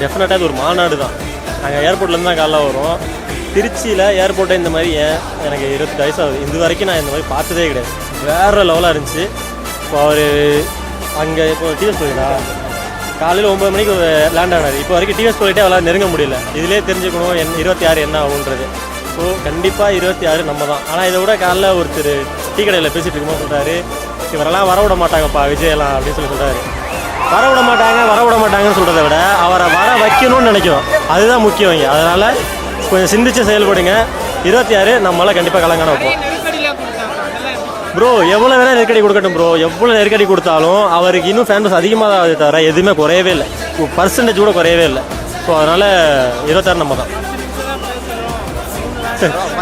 டெஃபினட்டாக இது ஒரு மாநாடு தான். நாங்கள் ஏர்போர்ட்லேருந்து தான் காலைல வரோம். திருச்சியில் ஏர்போர்ட்டை இந்த மாதிரி எனக்கு 20 வயசு ஆகுது. இது வரைக்கும் நான் இந்த மாதிரி பார்த்ததே கிடையாது. வேறு லெவலாக இருந்துச்சு. இப்போ அவர் அங்கே இப்போ டிவிஎஸ் போயிடா காலையில் 9 மணிக்கு லேண்ட் ஆனார். இப்போ வரைக்கும் டிவிஎஸ் போயிட்டே அவளால் நெருங்க முடியல. இதிலே தெரிஞ்சுக்கணும் 26 என்ன ஆகுன்றது. ஸோ கண்டிப்பாக 26 நம்ம தான். ஆனால் இதை விட காலைல ஒருத்தர் டீ கடையில் பேசிகிட்டு இருக்கும்போது சொல்கிறாரு, இவரெல்லாம் வரவிட மாட்டாங்கப்பா விஜயெல்லாம் அப்படின்னு சொல்கிறாரு. வரவிட மாட்டாங்கன்னு சொல்கிறத விட அவரை வர வைக்கணும்னு நினைக்கிறோம். அதுதான் முக்கியம் இங்கே. அதனால் கொஞ்சம் சிந்திச்சு செயல்படுங்க. 26 நம்மளால் கண்டிப்பாக கலங்கான வைப்போம். ப்ரோ எவ்வளோ வேணால் நெருக்கடி கொடுக்கட்டும் ப்ரோ. எவ்வளோ நெருக்கடி கொடுத்தாலும் அவருக்கு இன்னும் ஃபேன் பேஸ் அதிகமாக தான் தவிர எதுவுமே குறையவே இல்லை. பர்சன்டேஜ் கூட குறையவே இல்லை. ஸோ அதனால் 26 நம்ம தான்.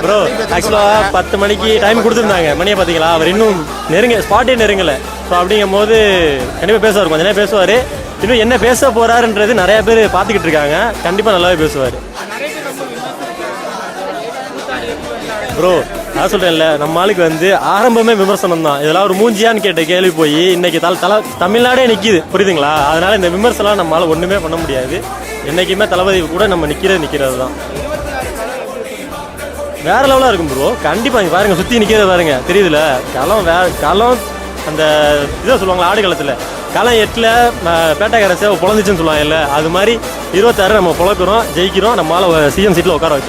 ப்ரோ ஆக்சுவலாக 10 மணிக்கு டைம் கொடுத்துருந்தாங்க. மணியை பார்த்தீங்களா, அவர் இன்னும் ஸ்பாட்டே நெருங்கலை. ஸோ அப்படிங்கும் போது கண்டிப்பாக பேசுவார், கொஞ்ச நேரம் பேசுவார். இன்னும் என்ன பேச போகிறாருன்றது நிறையா பேர் பார்த்துக்கிட்டு இருக்காங்க. கண்டிப்பாக நல்லாவே பேசுவார் ப்ரோ. நான் சொல்கிறேன்ல, நம்ம ஆளுக்கு வந்து ஆரம்பமே விமர்சனம் தான். இதெல்லாம் ஒரு மூஞ்சியான்னு கேட்ட கேள்வி போய் இன்னைக்கு தமிழ்நாடே நிற்கிது, புரியுதுங்களா? அதனால இந்த விமர்சனம் நம்மளால் ஒன்றுமே பண்ண முடியாது. என்றைக்குமே தளபதி கூட நம்ம நிற்கிறது தான். வேற லெவலாக இருக்கும் ப்ரோ. கண்டிப்பாக இங்கே பாருங்கள், சுற்றி நிற்கிறத பாருங்க, தெரியுதுல? களம் அந்த இதை சொல்லுவாங்களா, ஆடு களத்தில் களம் 8ல் பேட்டைக்கார சேவை பொழந்துச்சுன்னு சொல்லுவாங்க இல்லை, அது மாதிரி 26 நம்ம பொழக்கிறோம், ஜெயிக்கிறோம். நம்மளால் சிஎம் சீட்டில் உட்கார வைக்கிறோம்.